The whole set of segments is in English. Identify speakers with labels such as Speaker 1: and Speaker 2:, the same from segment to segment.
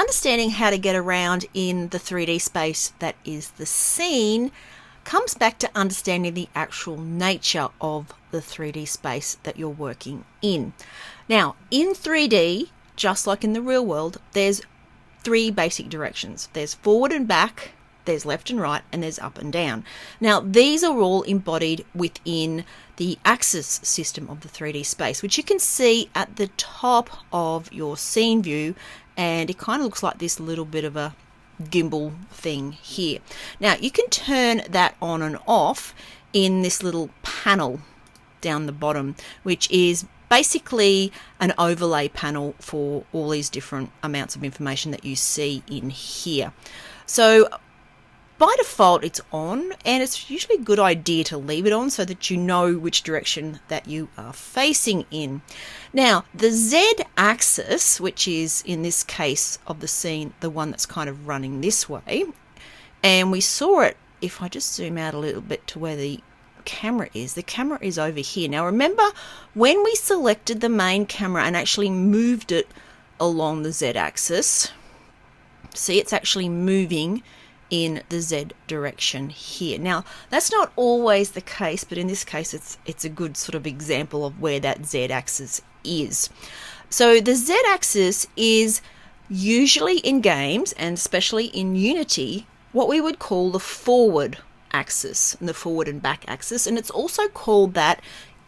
Speaker 1: understanding how to get around in the 3D space that is the scene comes back to understanding the actual nature of the 3D space that you're working in. Now, in 3D, just like in the real world, there's three basic directions. There's forward and back, there's left and right, and there's up and down. Now, these are all embodied within the axis system of the 3D space, which you can see at the top of your scene view, and it kind of looks like this little bit of a gimbal thing here. Now, you can turn that on and off in this little panel down the bottom, which is basically an overlay panel for all these different amounts of information that you see in here. So by default it's on, and it's usually a good idea to leave it on so that you know which direction that you are facing in. Now, the Z axis, which is in this case of the scene the one that's kind of running this way, and we saw it, if I just zoom out a little bit to where the camera is over here. Now remember, when we selected the main camera and actually moved it along the Z axis, see, it's actually moving in the Z direction here. Now, that's not always the case, but in this case it's a good sort of example of where that Z axis is. So the Z axis is usually in games, and especially in Unity, what we would call the forward axis, and the forward and back axis, and it's also called that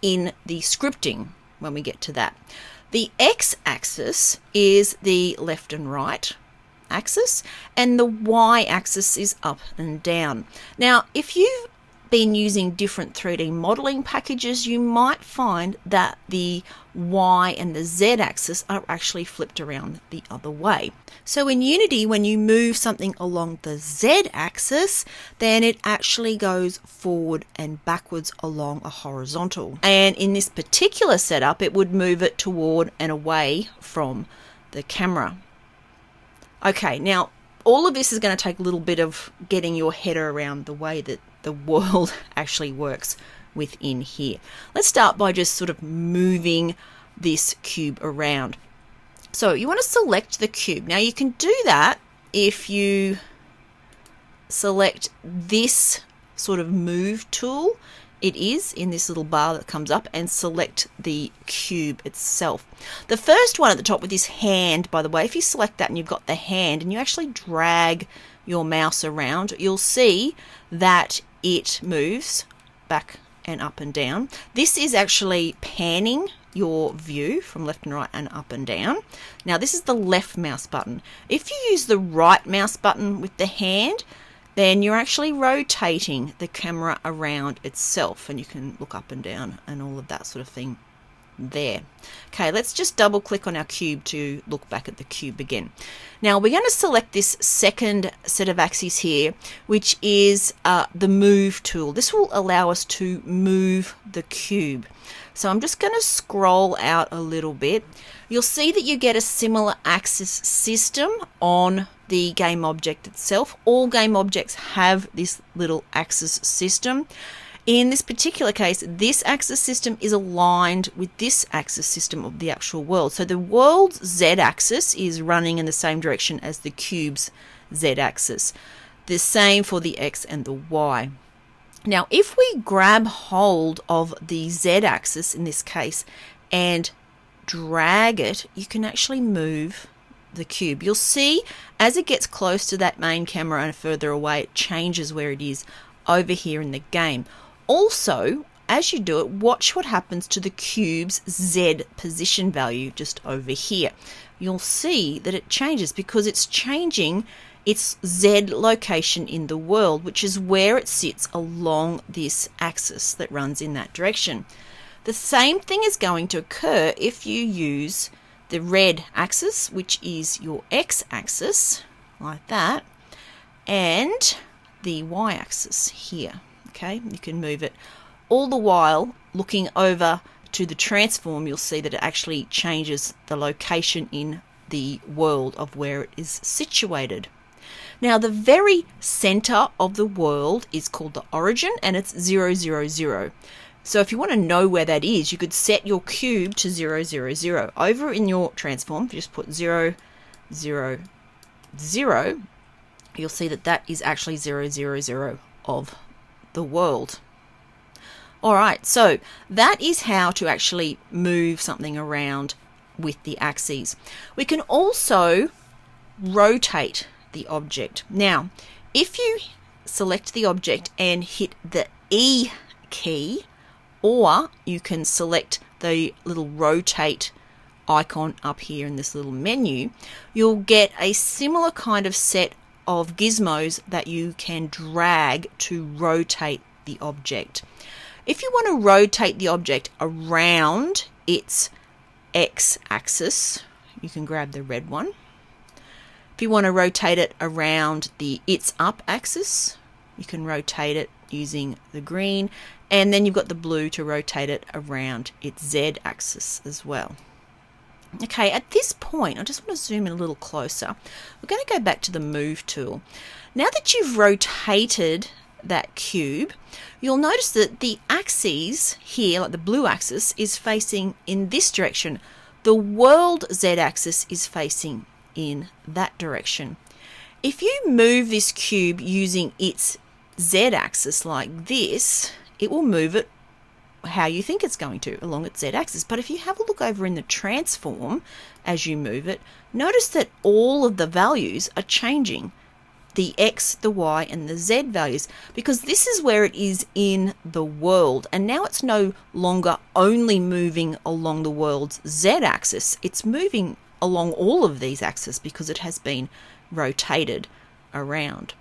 Speaker 1: in the scripting when we get to that. The X axis is the left and right axis, and the Y axis is up and down. Now, if you've been using different 3D modeling packages, you might find that the Y and the Z axis are actually flipped around the other way. So in Unity, when you move something along the Z axis, then it actually goes forward and backwards along a horizontal. And in this particular setup, it would move it toward and away from the camera. Okay, now all of this is going to take a little bit of getting your head around the way that the world actually works within here. Let's start by just sort of moving this cube around. So you want to select the cube. Now you can do that if you select this sort of move tool. It is in this little bar that comes up, and select the cube itself. The first one at the top with this hand, by the way, if you select that and you've got the hand and you actually drag your mouse around, you'll see that it moves back and up and down. This is actually panning your view from left and right and up and down. Now this is the left mouse button. If you use the right mouse button with the hand, then you're actually rotating the camera around itself, and you can look up and down and all of that sort of thing there. Okay, let's just double click on our cube to look back at the cube again. Now we're going to select this second set of axes here, which is the move tool. This will allow us to move the cube. So I'm just going to scroll out a little bit. You'll see that you get a similar axis system on the game object itself. All game objects have this little axis system. In this particular case, this axis system is aligned with this axis system of the actual world. So the world's Z-axis is running in the same direction as the cube's Z-axis. The same for the X and the Y. Now, if we grab hold of the Z-axis in this case and drag it, you can actually move the cube. You'll see as it gets close to that main camera and further away, it changes where it is over here in the game. Also, as you do it, watch what happens to the cube's Z position value just over here. You'll see that it changes because it's changing its Z location in the world, which is where it sits along this axis that runs in that direction. The same thing is going to occur if you use the red axis, which is your X axis, like that, and the Y axis here. Okay, you can move it. All the while looking over to the transform, you'll see that it actually changes the location in the world of where it is situated. Now, the very center of the world is called the origin, and it's 0, 0, 0. So if you want to know where that is, you could set your cube to 0, 0, 0. Over in your transform, you just put 0, 0, 0, you'll see that that is actually 0, 0, 0 of the world. All right, so that is how to actually move something around with the axes. We can also rotate the object. Now, if you select the object and hit the E key, or you can select the little rotate icon up here in this little menu, you'll get a similar kind of set of gizmos that you can drag to rotate the object. If you want to rotate the object around its x-axis, you can grab the red one. If you want to rotate it around its up axis, you can rotate it using the green, and then you've got the blue to rotate it around its z-axis as well. Okay, at this point, I just want to zoom in a little closer. We're going to go back to the Move tool. Now that you've rotated that cube, you'll notice that the axes here, like the blue axis, is facing in this direction. The world z-axis is facing in that direction. If you move this cube using its z-axis like this, it will move it how you think it's going to, along its z-axis. But if you have a look over in the transform as you move it, notice that all of the values are changing. The x, the y, and the z values, because this is where it is in the world, and now it's no longer only moving along the world's z-axis, it's moving along all of these axes because it has been rotated around.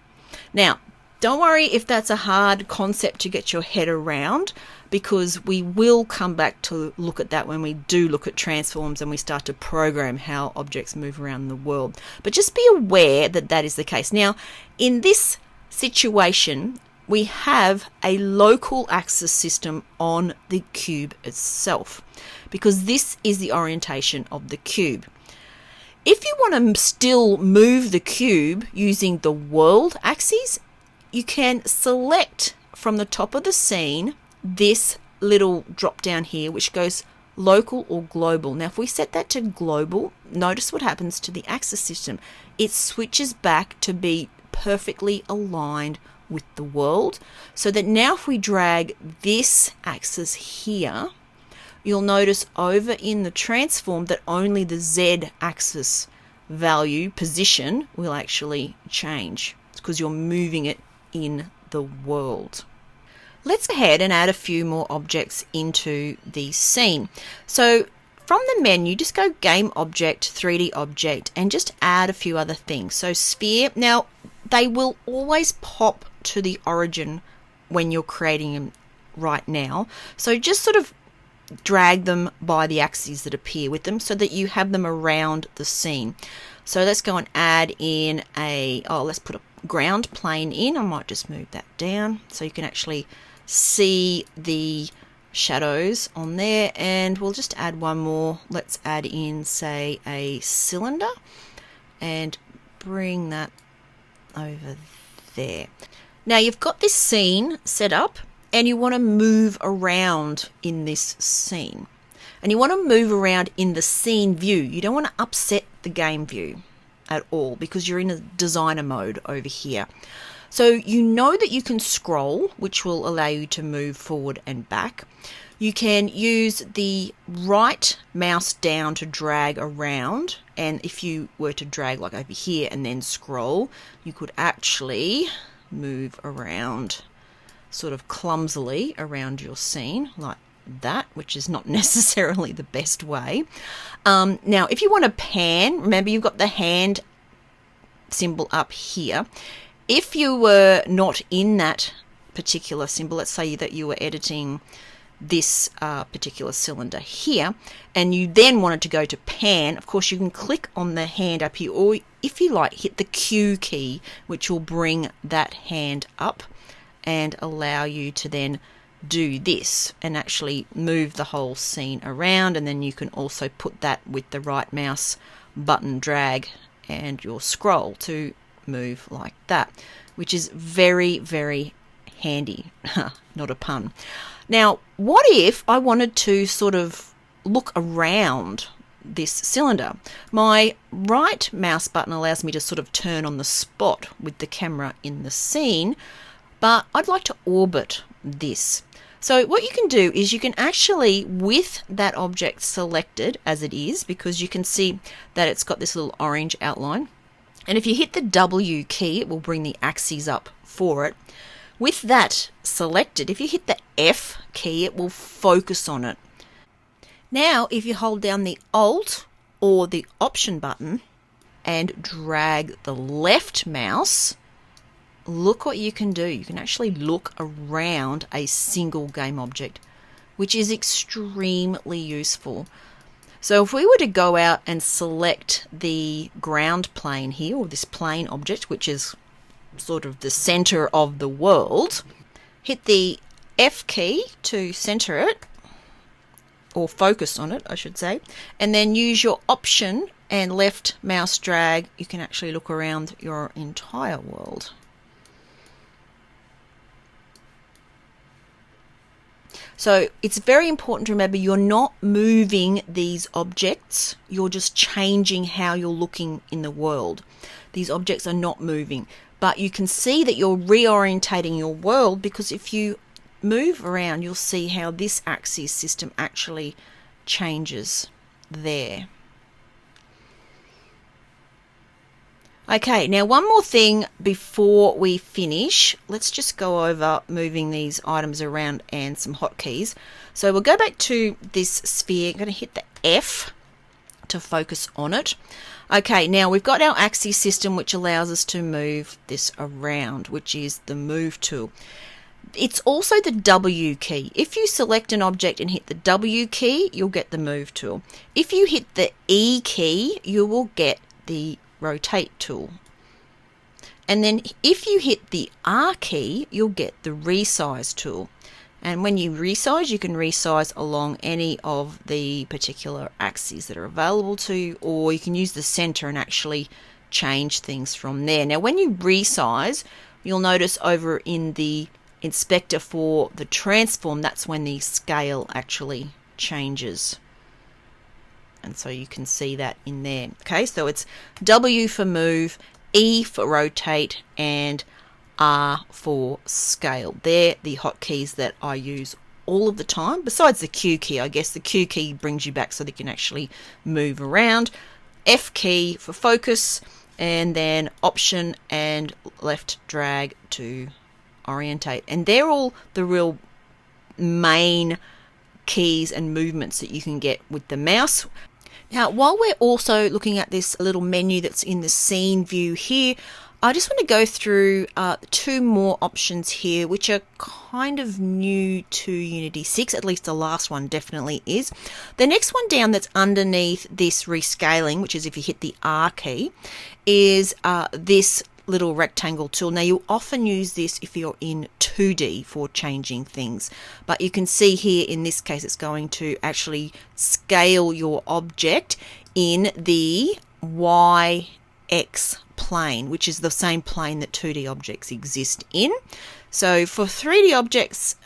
Speaker 1: Now, don't worry if that's a hard concept to get your head around, because we will come back to look at that when we do look at transforms and we start to program how objects move around the world. But just be aware that that is the case. Now, in this situation, we have a local axis system on the cube itself, because this is the orientation of the cube. If you want to still move the cube using the world axis, you can select from the top of the scene this little drop down here which goes local or global. Now if we set that to global, notice what happens to the axis system. It switches back to be perfectly aligned with the world, so that now if we drag this axis here, you'll notice over in the transform that only the z axis value position will actually change. It's because you're moving it in the world. Let's go ahead and add a few more objects into the scene. So from the menu, just go Game Object, 3D Object, and just add a few other things. So Sphere, now they will always pop to the origin when you're creating them right now. So just sort of drag them by the axes that appear with them so that you have them around the scene. So let's go and add in let's put a ground plane in. I might just move that down so you can actually see the shadows on there, and we'll just add one more. Let's add in, say, a cylinder and bring that over there. Now you've got this scene set up and you want to move around in this scene, and you want to move around in the scene view. You don't want to upset the game view at all because you're in a designer mode over here. So you know that you can scroll, which will allow you to move forward and back. You can use the right mouse down to drag around, and if you were to drag like over here and then scroll, you could actually move around sort of clumsily around your scene like that, which is not necessarily the best way. Now if you want to pan, remember you've got the hand symbol up here. If you were not in that particular symbol, let's say that you were editing this particular cylinder here, and you then wanted to go to pan, of course you can click on the hand up here, or if you like, hit the Q key, which will bring that hand up and allow you to then do this and actually move the whole scene around. And then you can also put that with the right mouse button drag and your scroll to move like that, which is very, very handy. Not a pun. Now, what if I wanted to sort of look around this cylinder. My right mouse button allows me to sort of turn on the spot with the camera in the scene, but I'd like to orbit this. So what you can do is you can actually, with that object selected as it is, because you can see that it's got this little orange outline, and if you hit the W key, it will bring the axes up for it. With that selected, if you hit the F key, it will focus on it. Now, if you hold down the Alt or the Option button and drag the left mouse, look what you can do. You can actually look around a single game object, which is extremely useful. So if we were to go out and select the ground plane here, or this plane object, which is sort of the center of the world, hit the F key to center it, or focus on it, I should say, and then use your Option and left mouse drag, you can actually look around your entire world. So it's very important to remember you're not moving these objects, you're just changing how you're looking in the world. These objects are not moving, but you can see that you're reorientating your world, because if you move around, you'll see how this axis system actually changes there. Okay, now one more thing before we finish. Let's just go over moving these items around and some hotkeys. So we'll go back to this sphere. I'm going to hit the F to focus on it. Okay, now we've got our axis system, which allows us to move this around, which is the Move tool. It's also the W key. If you select an object and hit the W key, you'll get the Move tool. If you hit the E key, you will get the Rotate tool. And then if you hit the R key, you'll get the Resize tool. And when you resize, you can resize along any of the particular axes that are available to you, or you can use the center and actually change things from there. Now, when you resize, you'll notice over in the inspector for the transform, that's when the scale actually changes. And so you can see that in there. Okay, so it's W for move, E for rotate, and R for scale. They're the hotkeys that I use all of the time, besides the Q key. I guess the Q key brings you back so that you can actually move around. F key for focus, and then Option and left drag to orientate. And they're all the real main keys and movements that you can get with the mouse. Now, while we're also looking at this little menu that's in the scene view here, I just want to go through two more options here, which are kind of new to Unity 6, at least the last one definitely is. The next one down that's underneath this rescaling, which is if you hit the R key, is this little rectangle tool. Now, you'll often use this if you're in 2D for changing things, but you can see here in this case it's going to actually scale your object in the YX plane, which is the same plane that 2D objects exist in. So for 3D objects,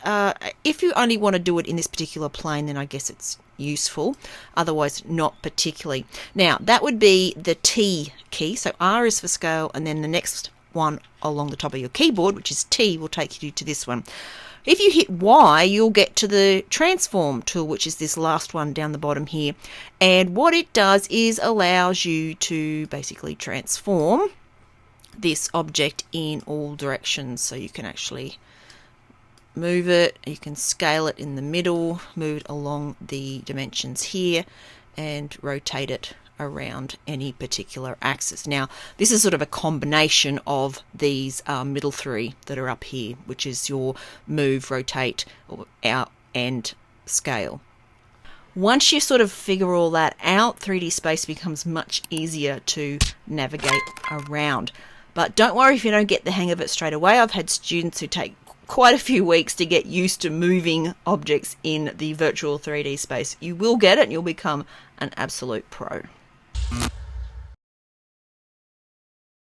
Speaker 1: if you only want to do it in this particular plane, then I guess it's useful, otherwise not particularly. Now, that would be the T key. So R is for scale, and then the next one along the top of your keyboard, which is T, will take you to this one. If you hit Y, you'll get to the transform tool, which is this last one down the bottom here. And what it does is allows you to basically transform this object in all directions. So you can actually move it, you can scale it in the middle, move it along the dimensions here, and rotate it around any particular axis. Now, this is sort of a combination of these middle three that are up here, which is your move, rotate, out, and scale. Once you sort of figure all that out, 3D Space becomes much easier to navigate around. But don't worry if you don't get the hang of it straight away. I've had students who take quite a few weeks to get used to moving objects in the virtual 3D space. You will get it and you'll become an absolute pro.